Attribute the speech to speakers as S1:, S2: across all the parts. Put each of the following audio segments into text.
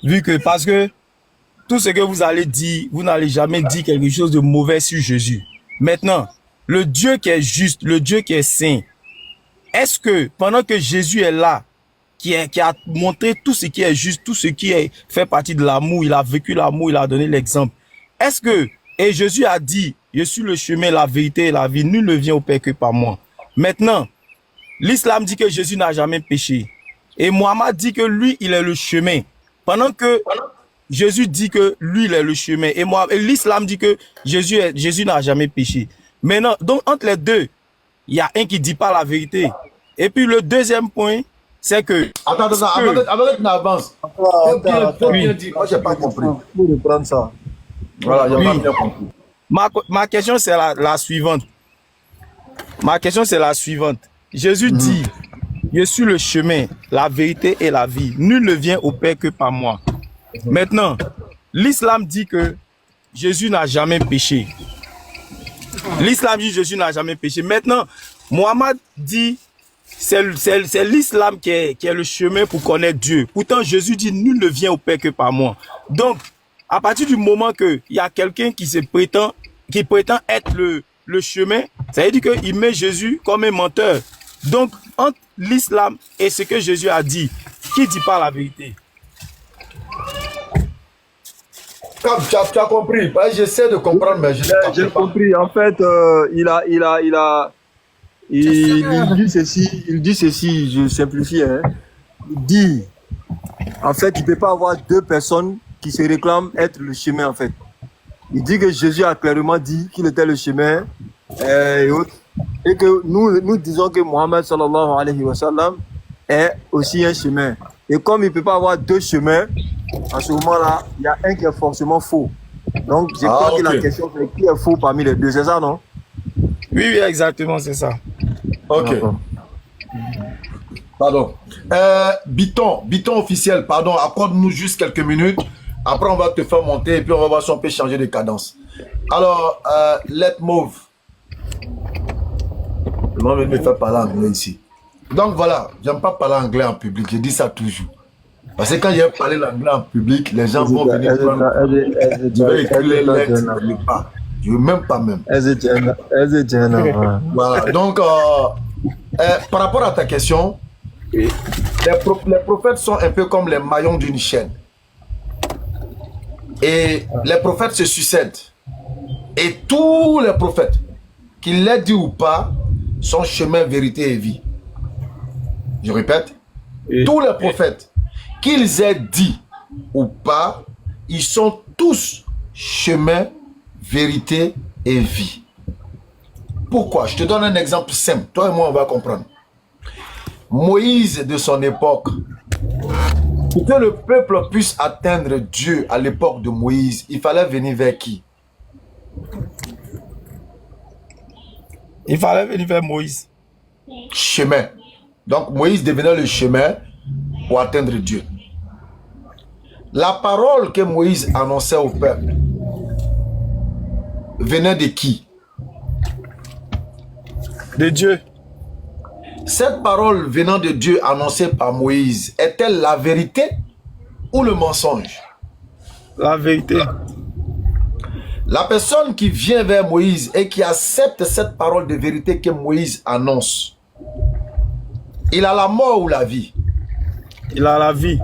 S1: Vu que, parce que tout ce que vous allez dire, vous n'allez jamais dire quelque chose de mauvais sur Jésus. Maintenant, le Dieu qui est juste, le Dieu qui est saint, est-ce que pendant que Jésus est là, qui a montré tout ce qui est juste, tout ce qui est fait partie de l'amour, il a vécu l'amour, il a donné l'exemple. Est-ce que, et Jésus a dit, je suis le chemin, la vérité et la vie, nul ne vient au Père que par moi. Maintenant, l'islam dit que Jésus n'a jamais péché. Et Mohammed dit que lui, il est le chemin. Pendant que Jésus dit que lui, il est le chemin. Et l'islam dit que Jésus n'a jamais péché. Maintenant, donc entre les deux, il y a un qui dit pas la vérité. Et puis le deuxième point, c'est que...
S2: Attends, avant que tu n'avances. Très bien dit. Moi, je n'ai pas compris.
S3: Pour reprendre ça.
S2: Voilà, je n'ai pas bien compris.
S1: Ma question, c'est la suivante. Ma question, c'est la suivante. Jésus dit, je suis le chemin, la vérité et la vie. Nul ne vient au Père que par moi. Maintenant, l'islam dit que Jésus n'a jamais péché. L'islam dit que Jésus n'a jamais péché. Maintenant, Mohammed dit, c'est l'islam qui est le chemin pour connaître Dieu. Pourtant, Jésus dit, nul ne vient au Père que par moi. Donc, à partir du moment qu'il y a quelqu'un qui prétend être le chemin, ça veut dire qu'il met Jésus comme un menteur. Donc, entre l'islam et ce que Jésus a dit, qui dit pas la vérité?
S2: Comme tu as compris, j'essaie de comprendre, mais je n'ai pas
S3: J'ai compris. En fait, il dit ceci, je simplifie, hein. Il dit, en fait, il ne peut pas avoir deux personnes qui se réclament être le chemin, en fait. Il dit que Jésus a clairement dit qu'il était le chemin et autres. Et que nous disons que Mohammed sallallahu alayhi wa sallam est aussi un chemin. Et comme il ne peut pas avoir deux chemins, à ce moment-là, il y a un qui est forcément faux. Donc, je crois que la question c'est qui est faux parmi les deux, c'est ça, non?
S1: Oui, exactement, c'est ça.
S2: Ok. Pardon. Biton officiel, pardon, accorde-nous juste quelques minutes. Après, on va te faire monter et puis on va voir si on peut changer de cadence. Alors, let move. Je vais me faire parler anglais ici. Donc voilà, j'aime pas parler anglais en public, je dis ça toujours. Parce que quand j'aime parler l'anglais en public, les gens vont venir prendre. Je vais écrire les lettres, je ne veux pas. Je ne veux même pas même. Voilà, donc par rapport à ta question, les prophètes sont un peu comme les maillons d'une chaîne. Et les prophètes se succèdent. Et tous les prophètes, qu'ils l'aient dit ou pas, sont chemin, vérité et vie. Je répète, tous les prophètes, qu'ils aient dit ou pas, ils sont tous chemin, vérité et vie. Pourquoi? Je te donne un exemple simple. Toi et moi, on va comprendre. Moïse de son époque, pour que le peuple puisse atteindre Dieu à l'époque de Moïse, il fallait venir vers qui?
S1: Il fallait venir vers Moïse.
S2: Chemin. Donc Moïse devenait le chemin pour atteindre Dieu. La parole que Moïse annonçait au peuple venait de qui?
S1: De Dieu.
S2: Cette parole venant de Dieu annoncée par Moïse, est-elle la vérité ou le mensonge?
S1: La vérité.
S2: La personne qui vient vers Moïse et qui accepte cette parole de vérité que Moïse annonce, il a la mort ou la vie?
S1: Il a la vie.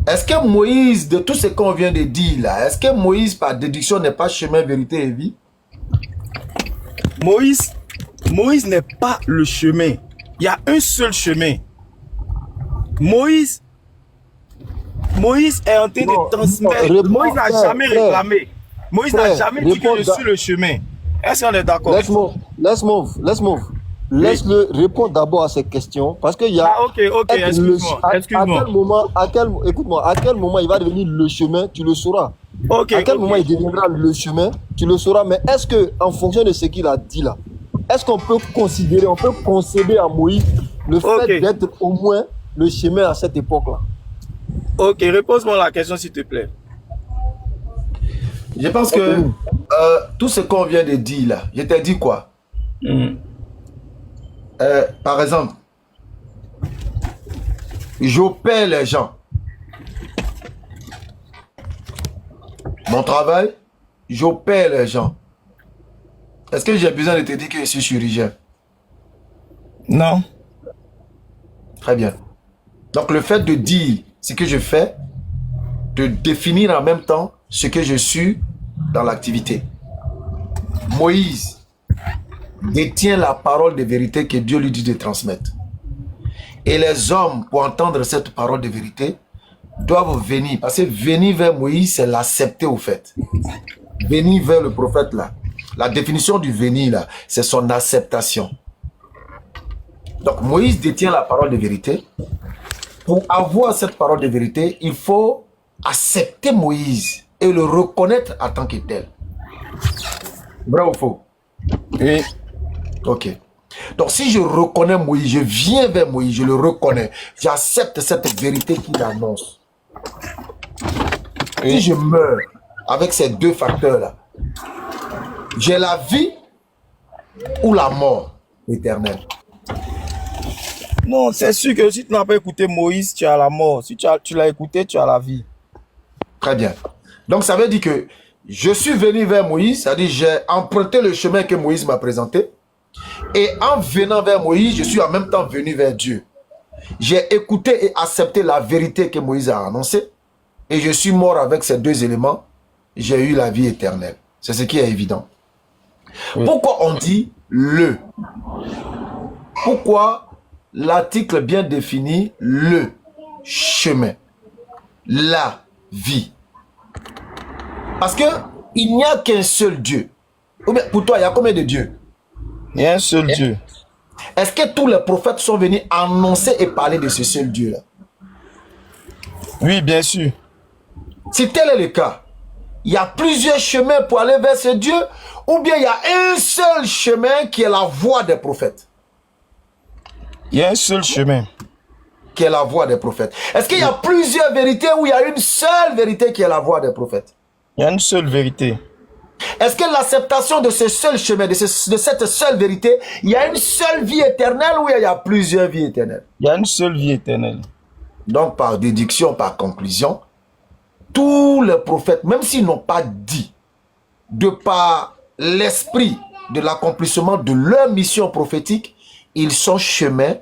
S2: Est-ce que Moïse, de tout ce qu'on vient de dire là, est-ce que Moïse par déduction n'est pas chemin, vérité et vie?
S1: Moïse n'est pas le chemin. Il y a un seul chemin. Moïse est en train de transmettre. Moïse n'a jamais réclamé. Moïse n'a jamais dit que je suis le chemin. Est-ce qu'on est d'accord?
S3: Let's move. Laisse-le répondre d'abord à ces questions parce qu'il y a.
S1: Ah, ok, excuse-moi.
S3: Écoute-moi, à quel moment il va devenir le chemin, tu le sauras. À quel moment il deviendra le chemin, tu le sauras. Mais est-ce que, en fonction de ce qu'il a dit là, est-ce qu'on peut considérer, on peut concéder à Moïse le fait d'être au moins le chemin à cette époque-là?
S1: Ok, repose-moi la question s'il te plaît.
S2: Je pense que tout ce qu'on vient de dire là, je t'ai dit quoi? Par exemple, j'opère les gens. Mon travail, j'opère les gens. Est-ce que j'ai besoin de te dire que je suis chirurgien?
S1: Non.
S2: Très bien. Donc le fait de dire ce que je fais, de définir en même temps ce que je suis dans l'activité. Moïse détient la parole de vérité que Dieu lui dit de transmettre. Et les hommes, pour entendre cette parole de vérité, doivent venir. Parce que venir vers Moïse, c'est l'accepter au fait. Venir vers le prophète là. La définition du venir là, c'est son acceptation. Donc Moïse détient la parole de vérité. Pour avoir cette parole de vérité, il faut accepter Moïse et le reconnaître en tant que tel. Vrai ou faux?
S1: Oui.
S2: Ok. Donc si je reconnais Moïse, je viens vers Moïse, je le reconnais, j'accepte cette vérité qu'il annonce.
S1: Oui.
S2: Si je meurs avec ces deux facteurs-là, j'ai la vie ou la mort éternelle.
S1: Non, c'est sûr que si tu n'as pas écouté Moïse, tu as la mort. Si tu l'as écouté, tu as la vie.
S2: Très bien. Donc ça veut dire que je suis venu vers Moïse, c'est-à-dire j'ai emprunté le chemin que Moïse m'a présenté. Et en venant vers Moïse, je suis en même temps venu vers Dieu. J'ai écouté et accepté la vérité que Moïse a annoncée. Et je suis mort avec ces deux éléments. J'ai eu la vie éternelle. C'est ce qui est évident. Oui. Pourquoi on dit le? Pourquoi l'article bien défini le chemin, la vie? Parce que il n'y a qu'un seul Dieu. Pour toi, il y a combien de dieux?
S1: Il y a un seul Dieu.
S2: Est-ce que tous les prophètes sont venus annoncer et parler de ce seul Dieu-là?
S1: Oui, bien sûr.
S2: Si tel est le cas, il y a plusieurs chemins pour aller vers ce Dieu, ou bien il y a un seul chemin qui est la voie des prophètes?
S1: Il y a un seul chemin.
S2: Qui est la voie des prophètes. Est-ce qu'il y a plusieurs vérités ou il y a une seule vérité qui est la voie des prophètes?
S1: Il y a une seule vérité.
S2: Est-ce que l'acceptation de ce seul chemin, de cette seule vérité, il y a une seule vie éternelle ou il y a plusieurs vies éternelles?
S1: Il y a une seule vie éternelle.
S2: Donc, par déduction, par conclusion, tous les prophètes, même s'ils n'ont pas dit, de par l'esprit de l'accomplissement de leur mission prophétique, ils sont chemin,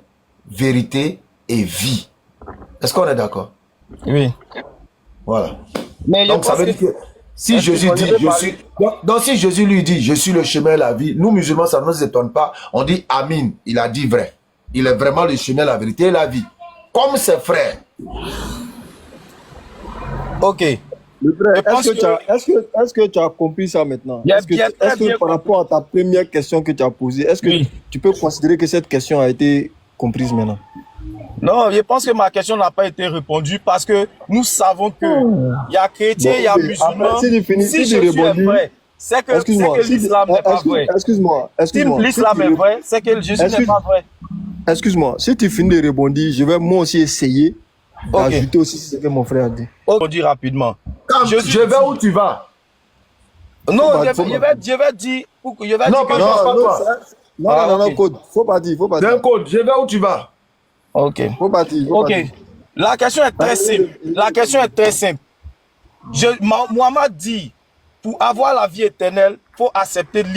S2: vérité et vie. Est-ce qu'on est d'accord?
S1: Oui.
S2: Voilà.
S1: Mais
S2: donc, ça veut dire que si Jésus dit, je suis... Donc, si Jésus lui dit, je suis le chemin et la vie, nous, musulmans, ça ne nous étonne pas. On dit, Amin, il a dit vrai. Il est vraiment le chemin, la vérité et la vie. Comme ses frères.
S1: Ok.
S3: Est-ce que tu as compris ça maintenant? Est-ce que par rapport à ta première question que tu as posée, est-ce que tu peux considérer que cette question a été comprise maintenant?
S1: Non, je pense que ma question n'a pas été répondue parce que nous savons que il y a chrétiens, il y a musulmans. Si Jésus est vrai, c'est que l'islam n'est pas vrai.
S3: Excuse-moi.
S1: Si l'islam est vrai, c'est que Jésus n'est pas vrai.
S3: Excuse-moi, si tu finis de rebondir, je vais moi aussi essayer d'ajouter aussi ce que mon frère a dit.
S1: On dit rapidement.
S2: Je vais où tu vas?
S1: Non, je vais dire.
S3: Non, code. Faut pas dire.
S2: D'un code, je vais où tu vas?
S1: Ok.
S3: Faut pas dire.
S1: La question est très simple. Mohammed dit, pour avoir la vie éternelle, il faut accepter l'islam.